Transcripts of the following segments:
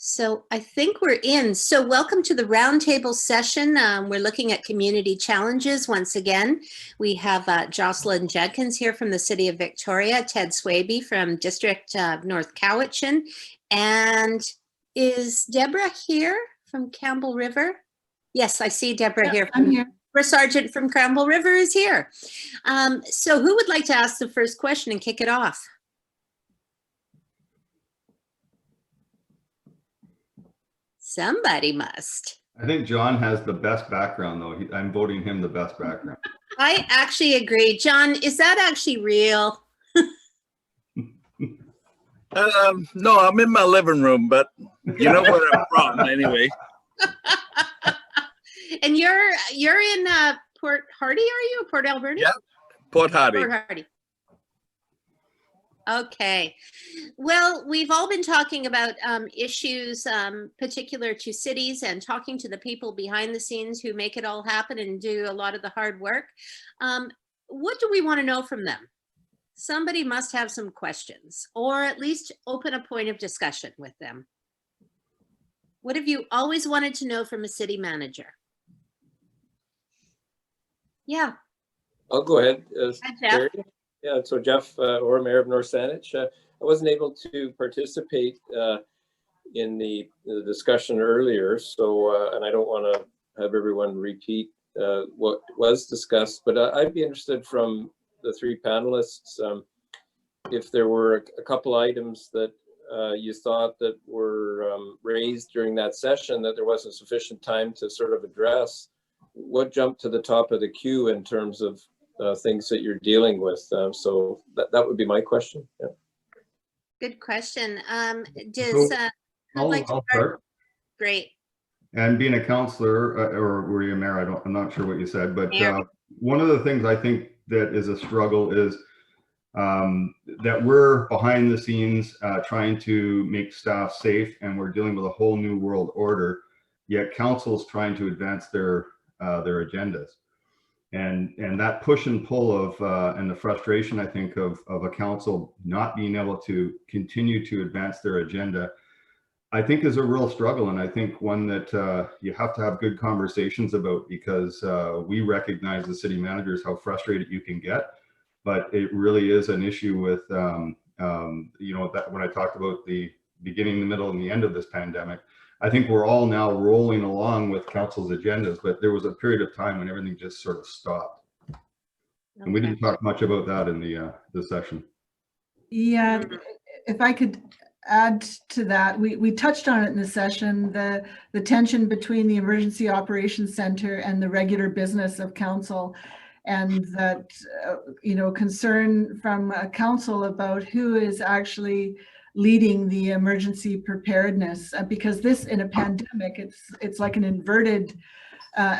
So I think we're in. So welcome to the Roundtable session. We're looking at community challenges once again. We have Jocelyn Judkins here from the City of Victoria, Ted Swaby from District North Cowichan, and is Deborah here from Campbell River? Yes, I see Deborah here. I'm here. Sergeant from Campbell River is here. So who would like to ask the first question and kick it off? Somebody must. I think John has the best background, though. I'm voting him the best background. I actually agree. John, is that actually real? No, I'm in my living room, but you know where I'm from anyway. And you're in Port Hardy, are you? Port Alberni? Yeah, Port Hardy. Port Hardy. Okay. Well, we've all been talking about issues particular to cities and talking to the people behind the scenes who make it all happen and do a lot of the hard work. What do we want to know from them? Somebody must have some questions, or at least open a point of discussion with them. What have you always wanted to know from a city manager? Yeah. I'll go ahead. Hi, Jeff. Yeah, so Jeff, or Mayor of North Saanich, I wasn't able to participate in the discussion earlier, so and I don't want to have everyone repeat what was discussed, but I'd be interested from the three panelists if there were a couple items that you thought that were raised during that session that there wasn't sufficient time to sort of address. What jumped to the top of the queue in terms of things that you're dealing with? So that would be my question. Yeah. Good question. I'll start. Great. And being a councillor, or were you a mayor? I'm not sure what you said, but one of the things I think that is a struggle is that we're behind the scenes trying to make staff safe, and we're dealing with a whole new world order, yet council's trying to advance their agendas. And that push and pull of and the frustration, I think, of a council not being able to continue to advance their agenda, I think is a real struggle. And I think one that you have to have good conversations about, because we recognize as city managers how frustrated you can get, but it really is an issue with, you know, that when I talked about the beginning, the middle, and the end of this pandemic, I think we're all now rolling along with council's agendas, but there was a period of time when everything just sort of stopped. Okay. And we didn't talk much about that in the session. Yeah, if I could add to that, we touched on it in the session, the tension between the Emergency Operations Center and the regular business of council, and that, you know, concern from council about who is actually leading the emergency preparedness, because this, in a pandemic, it's like an inverted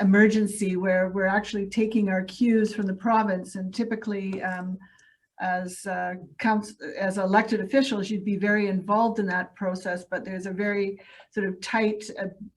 emergency where we're actually taking our cues from the province, and typically as elected officials, you'd be very involved in that process, but there's a very sort of tight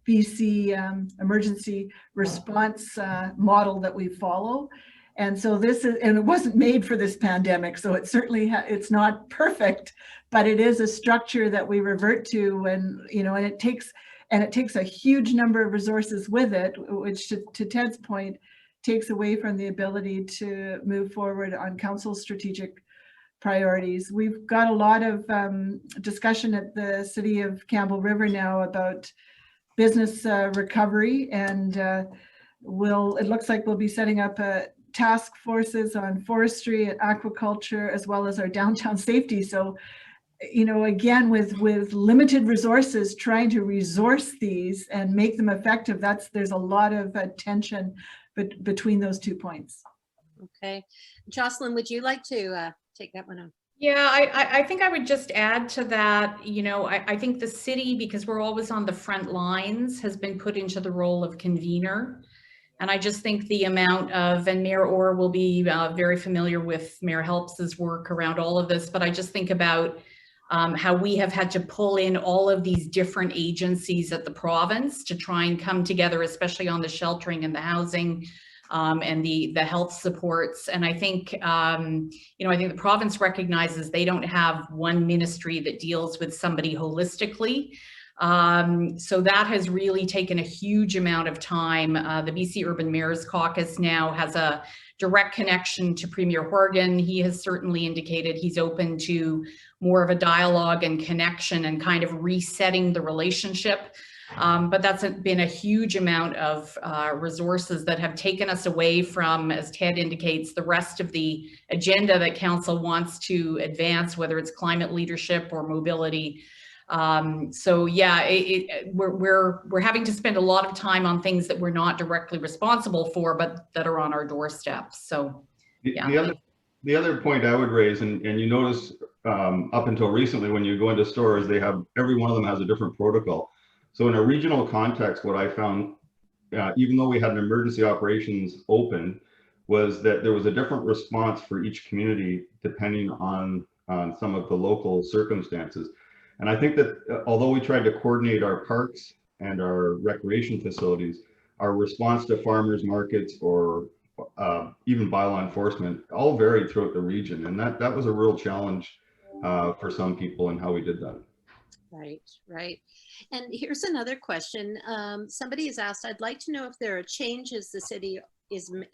BC emergency response model that we follow. And so this is, and it wasn't made for this pandemic, so it certainly it's not perfect, but it is a structure that we revert to when, you know, and it takes a huge number of resources with it, which to Ted's point, takes away from the ability to move forward on council's strategic priorities. We've got a lot of discussion at the City of Campbell River now about business recovery, and it looks like we'll be setting up a task forces on forestry and aquaculture, as well as our downtown safety. So, you know, again, with limited resources, trying to resource these and make them effective, there's a lot of tension between those 2 points. Okay. Jocelyn, would you like to take that one on? Yeah, I think I would just add to that, you know, I think the city, because we're always on the front lines, has been put into the role of convener. And I just think the amount of, and Mayor Orr will be very familiar with Mayor Helps's work around all of this, but I just think about how we have had to pull in all of these different agencies at the province to try and come together, especially on the sheltering and the housing and the health supports. And I think, you know, I think the province recognizes they don't have one ministry that deals with somebody holistically. So that has really taken a huge amount of time. The BC Urban Mayors Caucus now has a direct connection to Premier Horgan. He has certainly indicated he's open to more of a dialogue and connection and kind of resetting the relationship. But that's been a huge amount of resources that have taken us away from, as Ted indicates, the rest of the agenda that council wants to advance, whether it's climate leadership or mobility. So yeah, we're having to spend a lot of time on things that we're not directly responsible for, but that are on our doorstep. So yeah. The other point I would raise, and you notice up until recently, when you go into stores, they have, every one of them has a different protocol. So in a regional context, what I found, even though we had an emergency operations open, was that there was a different response for each community depending on some of the local circumstances. And I think that although we tried to coordinate our parks and our recreation facilities, our response to farmers markets or even bylaw enforcement all varied throughout the region. And that was a real challenge for some people in how we did that. Right, right. And here's another question. Somebody has asked, I'd like to know if there are changes the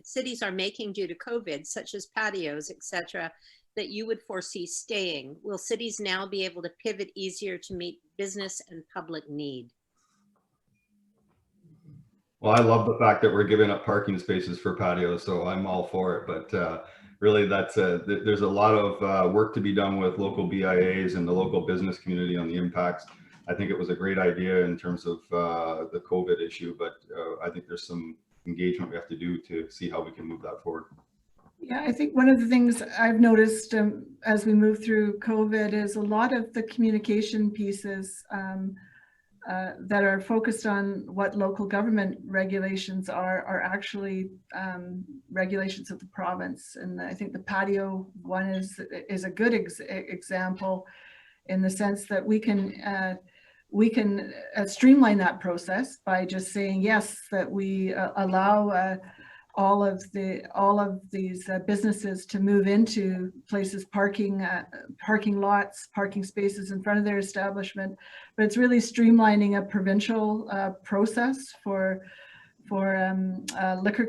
cities are making due to COVID, such as patios, etc., that you would foresee staying. Will cities now be able to pivot easier to meet business and public need? Well, I love the fact that we're giving up parking spaces for patios, so I'm all for it. But really, there's a lot of work to be done with local VIEAs and the local business community on the impacts. I think it was a great idea in terms of the COVID issue, but I think there's some engagement we have to do to see how we can move that forward. Yeah, I think one of the things I've noticed as we move through COVID is a lot of the communication pieces that are focused on what local government regulations are actually regulations of the province. And I think the patio one is a good example in the sense that we can streamline that process by just saying yes, that we allow all of these businesses to move into places, parking lots, parking spaces in front of their establishment. But it's really streamlining a provincial process for liquor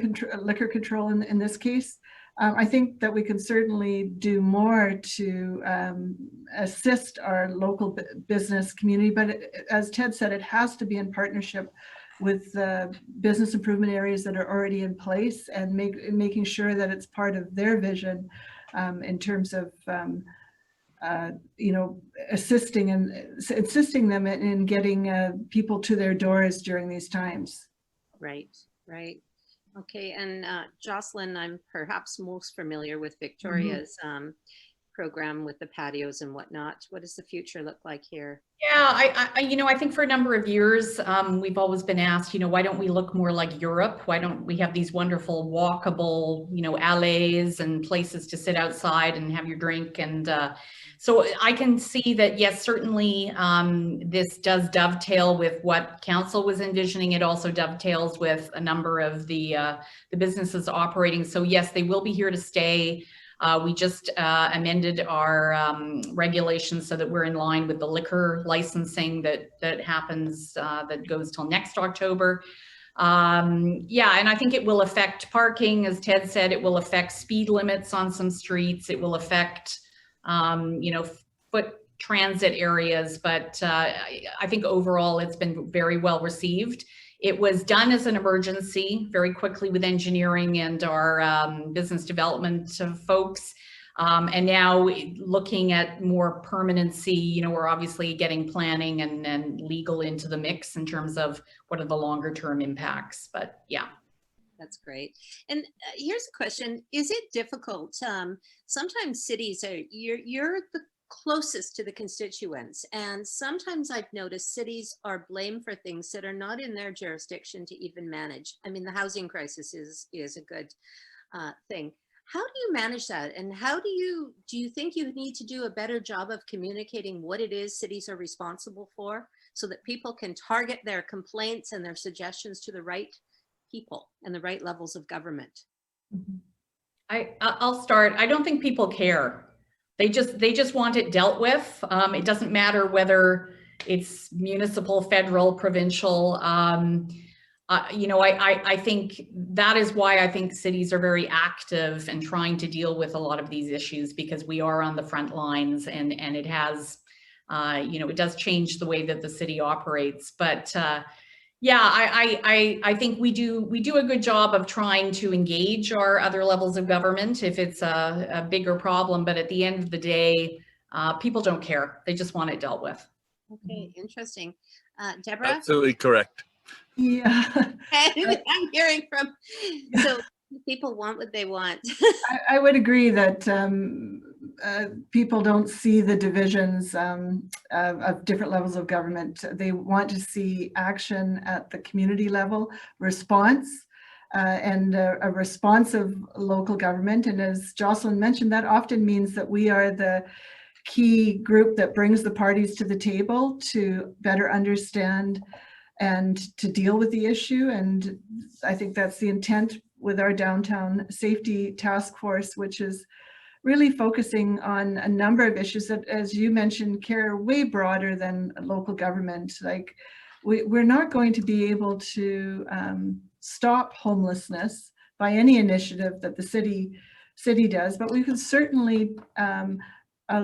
control in this case. I think that we can certainly do more to assist our local business community, but as Ted said, it has to be in partnership with business improvement areas that are already in place and making sure that it's part of their vision in terms of assisting them in getting people to their doors during these times. Right, right. Okay, and Jocelyn, I'm perhaps most familiar with Victoria's program with the patios and whatnot. What does the future look like here? Yeah, I think for a number of years, we've always been asked, why don't we look more like Europe? Why don't we have these wonderful walkable, alleys and places to sit outside and have your drink? And so I can see that, yes, certainly this does dovetail with what council was envisioning. It also dovetails with a number of the businesses operating. So yes, they will be here to stay. We just amended our regulations so that we're in line with the liquor licensing that happens, that goes till next October. Yeah, and I think it will affect parking, as Ted said. It will affect speed limits on some streets. It will affect, foot transit areas. But I think overall it's been very well received. It was done as an emergency very quickly with engineering and our business development folks. And now looking at more permanency, we're obviously getting planning and legal into the mix in terms of what are the longer term impacts. But yeah. That's great. And here's a question. Is it difficult? Sometimes cities are, you're the closest to the constituents. And sometimes I've noticed cities are blamed for things that are not in their jurisdiction to even manage. I mean, the housing crisis is a good thing. How do you manage that? And how do you think you need to do a better job of communicating what it is cities are responsible for so that people can target their complaints and their suggestions to the right people and the right levels of government? I'll start. I don't think people care. They just want it dealt with. It doesn't matter whether it's municipal, federal, provincial. You know, I think that is why I think cities are very active and trying to deal with a lot of these issues, because we are on the front lines, and it has, you know, it does change the way that the city operates. But yeah, I think we do a good job of trying to engage our other levels of government if it's a bigger problem. But at the end of the day, people don't care. They just want it dealt with. Okay, interesting. Deborah? Absolutely correct. Yeah, I'm hearing from, so people want what they want. I would agree that people don't see the divisions of different levels of government. They want to see action at the community level, response, and a responsive local government. And as Jocelyn mentioned, that often means that we are the key group that brings the parties to the table to better understand and to deal with the issue. And I think that's the intent with our downtown safety task force, which is really focusing on a number of issues that, as you mentioned, care way broader than local government. Like we're not going to be able to stop homelessness by any initiative that the city does, but we can certainly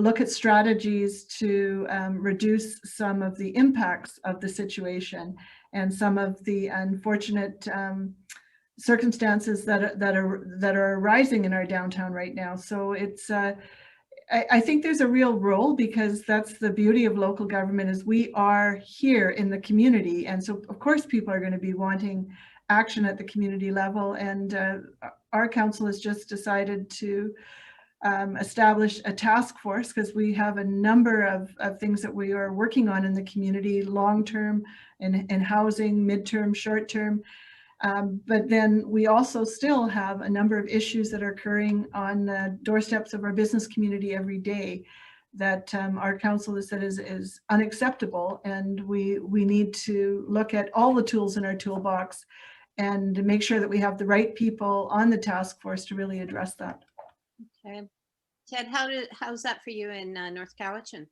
look at strategies to reduce some of the impacts of the situation and some of the unfortunate circumstances that are arising in our downtown right now. So it's I think there's a real role, because that's the beauty of local government, is we are here in the community, and so of course people are going to be wanting action at the community level. And our council has just decided to establish a task force, because we have a number of things that we are working on in the community, long-term in housing, midterm, short-term. But then we also still have a number of issues that are occurring on the doorsteps of our business community every day that our council has said is unacceptable. And we need to look at all the tools in our toolbox and make sure that we have the right people on the task force to really address that. Okay. Ted, how's that for you in North Cowichan?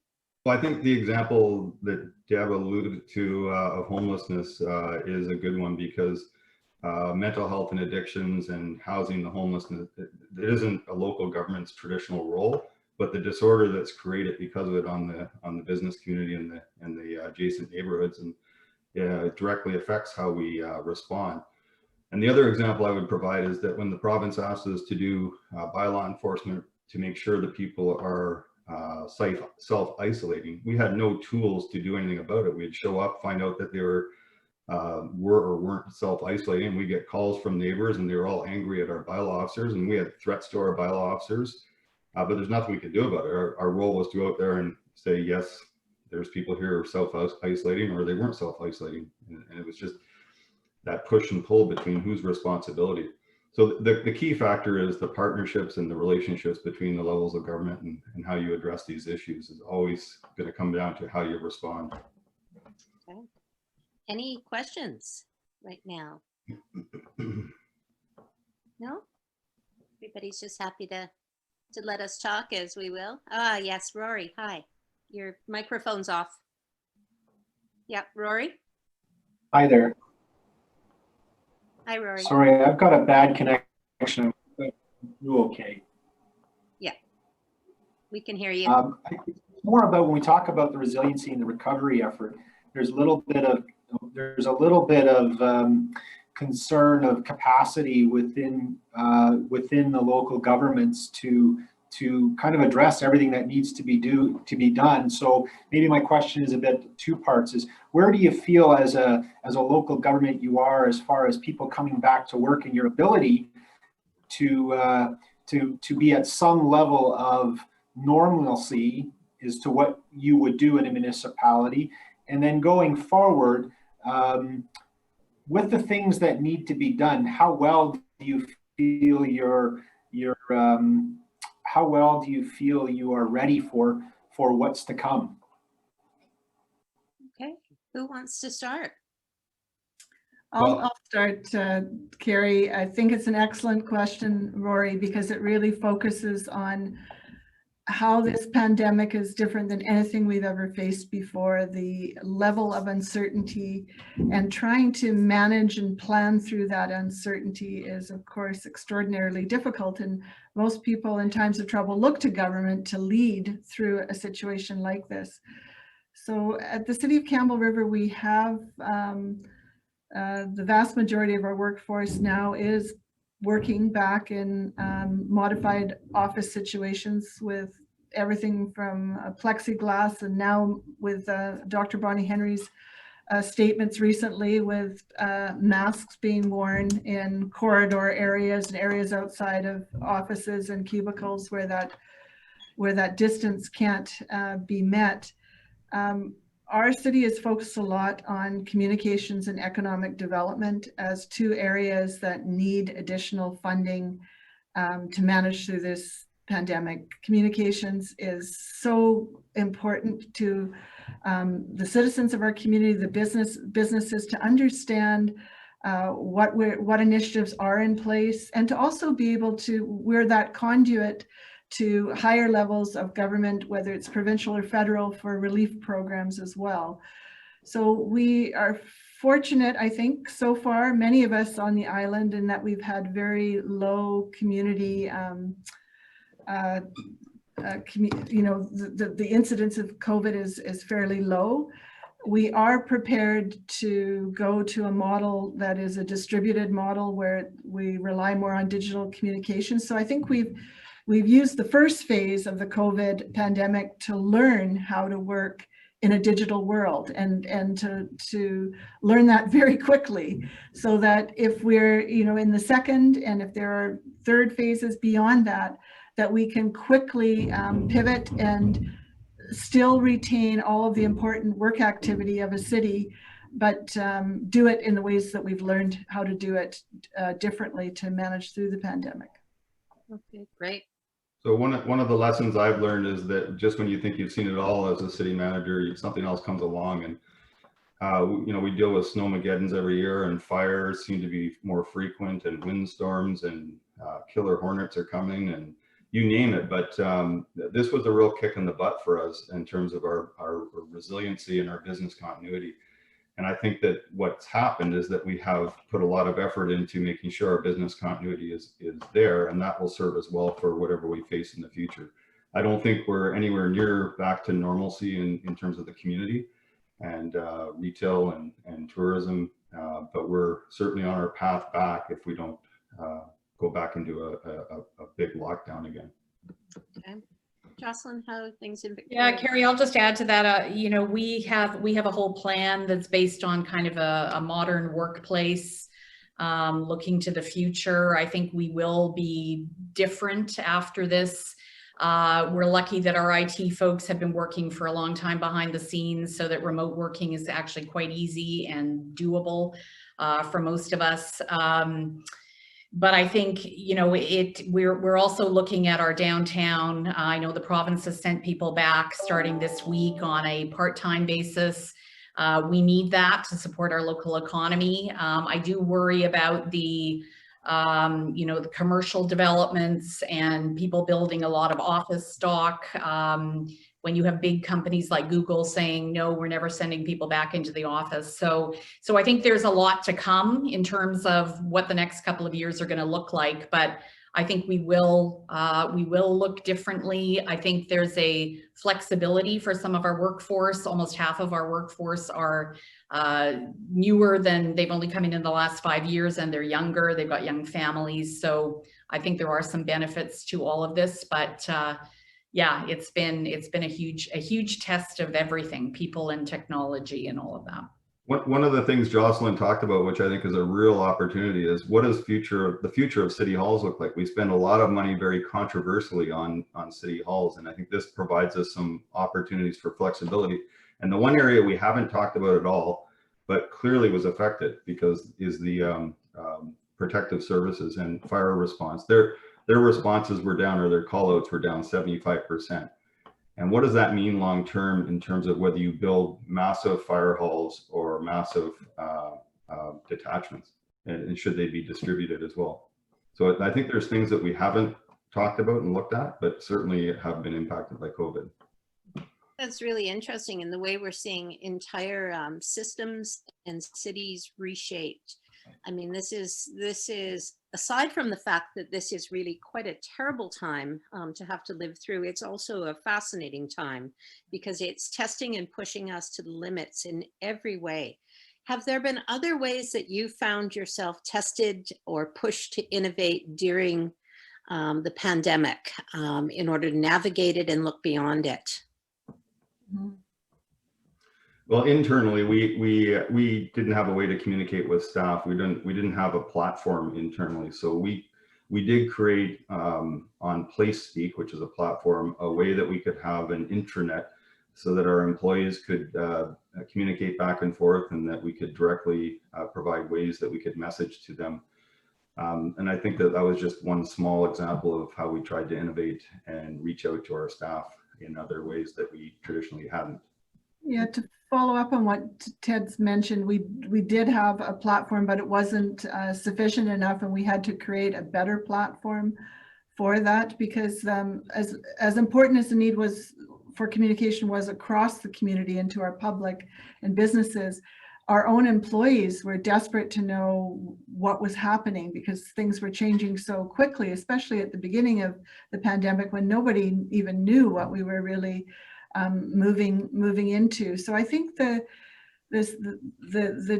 Well, I think the example that Deb alluded to of homelessness is a good one, because mental health and addictions and housing the homelessness, it isn't a local government's traditional role, but the disorder that's created because of it on the business community and the adjacent neighborhoods, and it directly affects how we respond. And the other example I would provide is that when the province asked us to do bylaw enforcement to make sure that people are self-isolating, we had no tools to do anything about it. We'd show up, find out that they were or weren't self-isolating. We get calls from neighbors, and they were all angry at our bylaw officers, and we had threats to our bylaw officers, but there's nothing we could do about it. Our role was to go out there and say, yes, there's people here who are self-isolating, or they weren't self-isolating. And it was just that push and pull between whose responsibility. So the key factor is the partnerships and the relationships between the levels of government, and how you address these issues is always going to come down to how you respond. Okay. Any questions right now? No? Everybody's just happy to let us talk, as we will. Ah, yes, Rory, hi. Your microphone's off. Yeah, Rory? Hi there. Hi, Rory. Sorry, I've got a bad connection. You okay? Yeah, we can hear you. It's more about when we talk about the resiliency and the recovery effort, there's a little bit of concern of capacity within the local governments to kind of address everything that needs to be done. So maybe my question is a bit two parts: is where do you feel as a local government you are as far as people coming back to work, and your ability to be at some level of normalcy as to what you would do in a municipality? And then going forward, with the things that need to be done, how well do you feel you are ready for what's to come? Okay, who wants to start? I'll start, Carrie. I think it's an excellent question, Rory, because it really focuses on how this pandemic is different than anything we've ever faced before. The level of uncertainty and trying to manage and plan through that uncertainty is, of course, extraordinarily difficult. And most people in times of trouble look to government to lead through a situation like this. So at the City of Campbell River, we have the vast majority of our workforce now is working back in modified office situations with everything from plexiglass, and now with Dr. Bonnie Henry's statements recently with masks being worn in corridor areas and areas outside of offices and cubicles where that distance can't be met. Our city is focused a lot on communications and economic development as two areas that need additional funding to manage through this pandemic. Communications is so important to the citizens of our community, the businesses, to understand what initiatives are in place, and to also be able to, we're that conduit to higher levels of government, whether it's provincial or federal, for relief programs as well. So we are fortunate, I think, so far, many of us on the island, in that we've had very low community, the incidence of COVID is fairly low. We are prepared to go to a model that is a distributed model where we rely more on digital communication. So I think we've used the first phase of the COVID pandemic to learn how to work in a digital world, and to learn that very quickly, so that if we're in the second, and if there are third phases beyond that, that we can quickly pivot and still retain all of the important work activity of a city, but do it in the ways that we've learned how to do it differently to manage through the pandemic. Okay, great. So one of the lessons I've learned is that just when you think you've seen it all as a city manager, something else comes along, and we deal with snowmageddons every year, and fires seem to be more frequent, and windstorms, and killer hornets are coming, and you name it. But this was a real kick in the butt for us in terms of our resiliency and our business continuity. And I think that what's happened is that we have put a lot of effort into making sure our business continuity is there, and that will serve us well for whatever we face in the future. I don't think we're anywhere near back to normalcy in terms of the community and retail and tourism, but we're certainly on our path back if we don't go back into a big lockdown again. Okay. Jocelyn, how are things in Victoria? Yeah, Carrie, I'll just add to that. We have a whole plan that's based on kind of a modern workplace, looking to the future. I think we will be different after this. We're lucky that our IT folks have been working for a long time behind the scenes, so that remote working is actually quite easy and doable for most of us. But I think, we're also looking at our downtown. I know the province has sent people back starting this week on a part-time basis. We need that to support our local economy. I do worry about the commercial developments and people building a lot of office stock. When you have big companies like Google saying, no, we're never sending people back into the office. So I think there's a lot to come in terms of what the next couple of years are going to look like. But I think we will look differently. I think there's a flexibility for some of our workforce. Almost half of our workforce are newer than, they've only come in the last 5 years, and they're younger. They've got young families. So I think there are some benefits to all of this, but yeah, it's been a huge test of everything, people and technology and all of that. One of the things Jocelyn talked about, which I think is a real opportunity, is what does the future of city halls look like? We spend a lot of money very controversially on city halls, and I think this provides us some opportunities for flexibility. And the one area we haven't talked about at all, but clearly was affected is the protective services and fire response. Their responses were down, or their callouts were down 75%. And what does that mean long term in terms of whether you build massive fire halls or massive detachments, and should they be distributed as well? So I think there's things that we haven't talked about and looked at, but certainly have been impacted by COVID. That's really interesting in the way we're seeing entire systems and cities reshaped. I mean, this is aside from the fact that this is really quite a terrible time to have to live through, it's also a fascinating time because it's testing and pushing us to the limits in every way. Have there been other ways that you found yourself tested or pushed to innovate during the pandemic in order to navigate it and look beyond it? Well, internally, we didn't have a way to communicate with staff. We didn't have a platform internally, so we did create on PlaceSpeak, which is a platform, a way that we could have an intranet so that our employees could communicate back and forth, and that we could directly provide ways that we could message to them. And I think that was just one small example of how we tried to innovate and reach out to our staff in other ways that we traditionally hadn't. Yeah, to follow up on what Ted's mentioned, we did have a platform, but it wasn't sufficient enough, and we had to create a better platform for that, because as important as the need was for communication was across the community and to our public and businesses, our own employees were desperate to know what was happening because things were changing so quickly, especially at the beginning of the pandemic when nobody even knew what we were really moving into. So I think the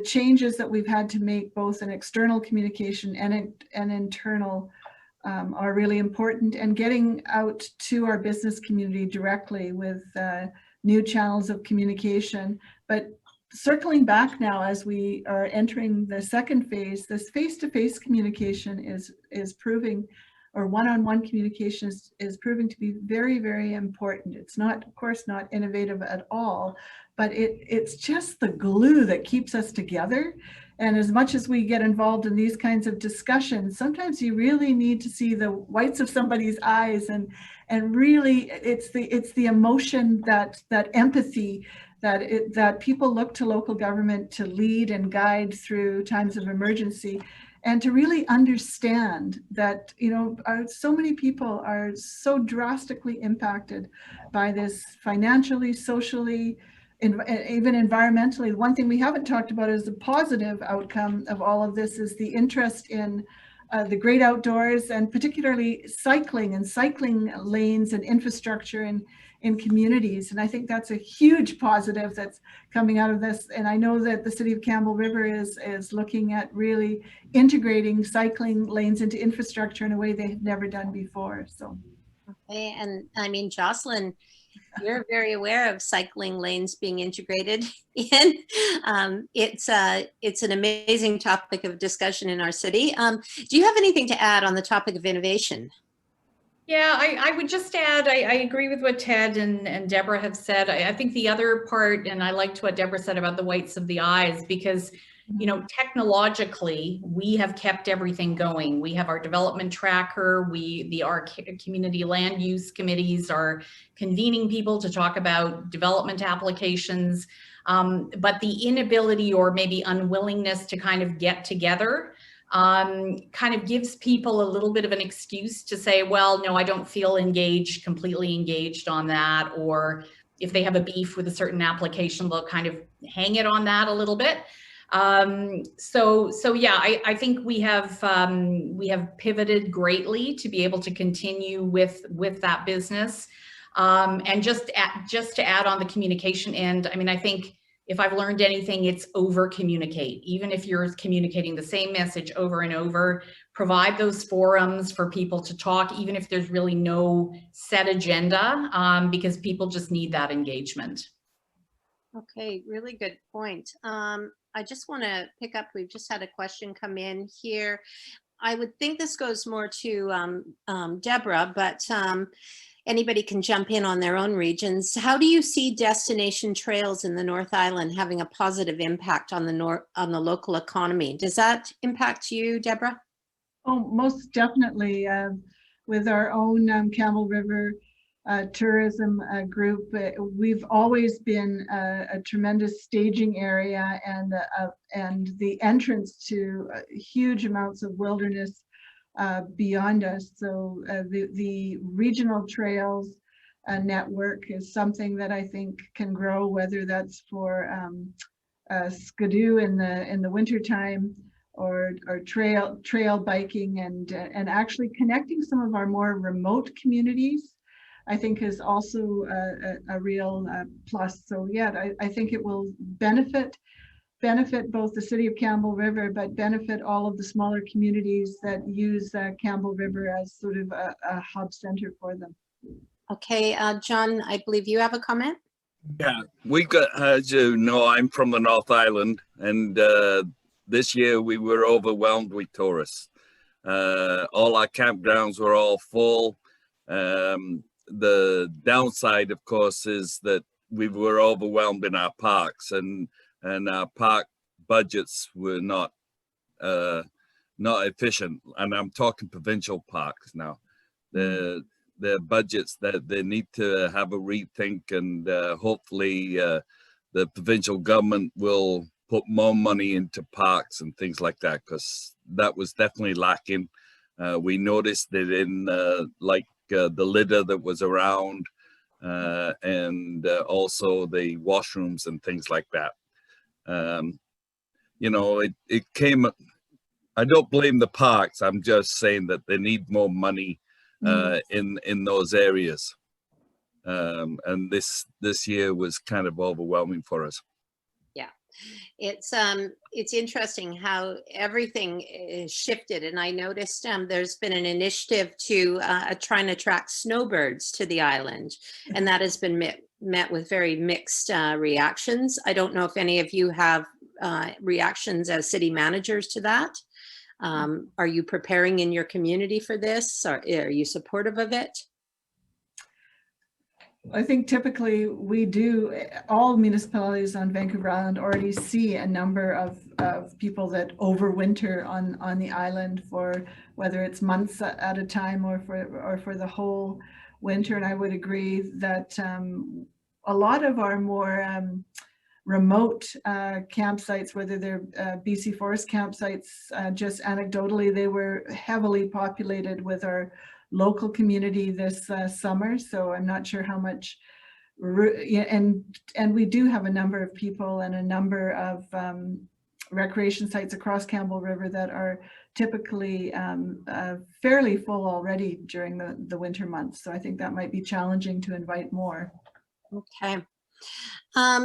changes that we've had to make, both in external communication and internal, are really important, and getting out to our business community directly with new channels of communication. But circling back now, as we are entering the second phase, this face-to-face communication is proving, or one-on-one communication is proving to be very, very important. It's not, of course, not innovative at all, but it's just the glue that keeps us together. And as much as we get involved in these kinds of discussions, sometimes you really need to see the whites of somebody's eyes, and really it's the emotion, that empathy, that people look to local government to lead and guide through times of emergency, and to really understand that, you know, so many people are so drastically impacted by this financially, socially, even environmentally. One thing we haven't talked about is the positive outcome of all of this is the interest in the great outdoors, and particularly cycling and cycling lanes and infrastructure in communities. And I think that's a huge positive that's coming out of this. And I know that the City of Campbell River is looking at really integrating cycling lanes into infrastructure in a way they've never done before. So. Okay, and I mean, Jocelyn, you're very aware of cycling lanes being integrated in. It's an amazing topic of discussion in our city. Do you have anything to add on the topic of innovation? Yeah, I would just add, I agree with what Ted and Deborah have said. I think the other part, and I liked what Deborah said about the whites of the eyes, because, you know, technologically, we have kept everything going. We have our development tracker, our community land use committees are convening people to talk about development applications, but the inability or maybe unwillingness to kind of get together kind of gives people a little bit of an excuse to say, well, no, I don't feel completely engaged on that. Or if they have a beef with a certain application, they'll kind of hang it on that a little bit. So yeah, I think we have pivoted greatly to be able to continue with that business. And just to add on the communication end, I mean, I think if I've learned anything, it's over communicate. Even if you're communicating the same message over and over, provide those forums for people to talk, even if there's really no set agenda, because people just need that engagement. Okay, really good point. I just want to pick up, we've just had a question come in here. I would think this goes more to Deborah, but anybody can jump in on their own regions. How do you see destination trails in the North Island having a positive impact on the local economy? Does that impact you, Deborah? Oh, most definitely. With our own Campbell River tourism group, we've always been a tremendous staging area, and the entrance to huge amounts of wilderness beyond us. So the regional trails network is something that I think can grow, whether that's for skidoo in the wintertime, or trail biking, and actually connecting some of our more remote communities, I think is also a real plus. So yeah, I think it will benefit both the city of Campbell River, but benefit all of the smaller communities that use Campbell River as sort of a hub center for them. Okay, John, I believe you have a comment? Yeah, we got, as you know, I'm from the North Island, and this year we were overwhelmed with tourists. All our campgrounds were all full. The downside, of course, is that we were overwhelmed in our parks, and our park budgets were not efficient. And I'm talking provincial parks now. The budgets that they need to have a rethink, and hopefully the provincial government will put more money into parks and things like that, because that was definitely lacking. We noticed it in the litter that was around, and also the washrooms and things like that. You know, it came, I don't blame the parks, I'm just saying that they need more money in those areas, and this year was kind of overwhelming for us. Yeah, it's interesting how everything is shifted, and I noticed there's been an initiative to try and attract snowbirds to the island, and that has been met with very mixed reactions. I don't know if any of you have reactions as city managers to that. Are you preparing in your community for this? Or are you supportive of it? I think typically we do, all municipalities on Vancouver Island already see a number of people that overwinter on the island for whether it's months at a time or for the whole winter. And I would agree that a lot of our more remote campsites, whether they're BC Forest campsites, just anecdotally, they were heavily populated with our local community this summer. So I'm not sure how much, and we do have a number of people and a number of recreation sites across Campbell River that are typically fairly full already during the winter months. So I think that might be challenging to invite more. Okay.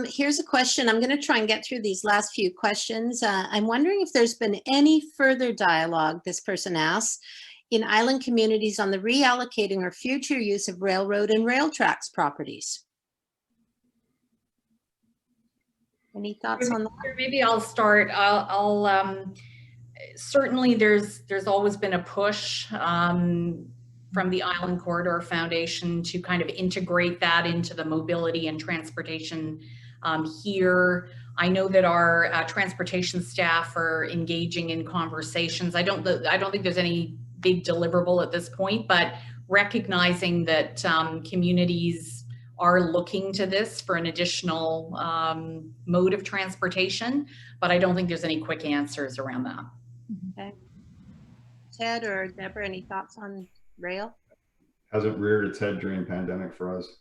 Here's a question. I'm going to try and get through these last few questions. I'm wondering if there's been any further dialogue, this person asks, in island communities on the reallocating or future use of railroad and rail tracks properties. Any thoughts on that? Maybe I'll start. I'll certainly there's always been a push from the Island Corridor Foundation to kind of integrate that into the mobility and transportation here. I know that our transportation staff are engaging in conversations. I don't think there's any big deliverable at this point, but recognizing that communities are looking to this for an additional mode of transportation, but I don't think there's any quick answers around that. Okay. Ted or Deborah, any thoughts on rail? Hasn't reared its head during pandemic for us.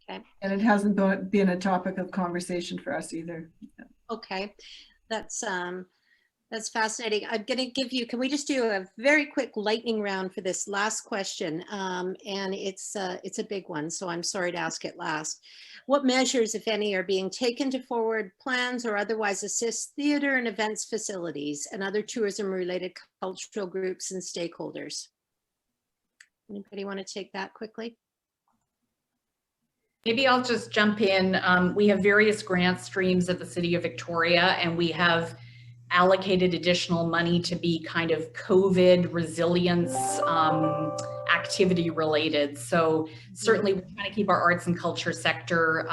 Okay. And it hasn't been a topic of conversation for us either. Okay, that's fascinating. I'm going to give you, can we just do a very quick lightning round for this last question? And it's a big one, so I'm sorry to ask it last. What measures, if any, are being taken to forward plans or otherwise assist theater and events facilities and other tourism-related cultural groups and stakeholders? Anybody want to take that quickly? Maybe I'll just jump in. We have various grant streams at the City of Victoria, and we have allocated additional money to be kind of COVID resilience activity related. So certainly we're trying to keep our arts and culture sector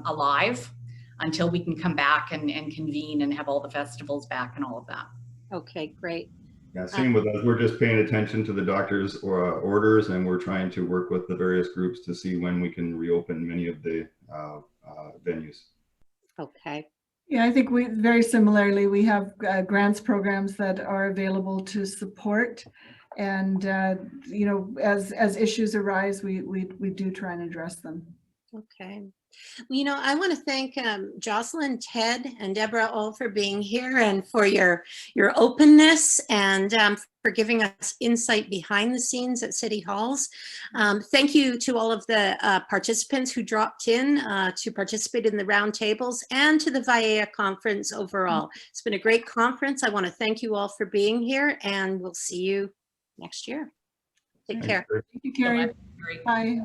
alive until we can come back and convene and have all the festivals back and all of that. Okay, great. Yeah, same with us. We're just paying attention to the doctor's orders, and we're trying to work with the various groups to see when we can reopen many of the venues. Okay. Yeah, I think we very similarly, we have grants programs that are available to support And, you know, as issues arise, we do try and address them. Okay. Well, you know, I want to thank Jocelyn, Ted, and Deborah all for being here and for your openness and for giving us insight behind the scenes at City Halls. Thank you to all of the participants who dropped in to participate in the roundtables and to the VIEA conference overall. It's been a great conference. I want to thank you all for being here, and we'll see you next year. Take care. Thank you, Carrie. Bye.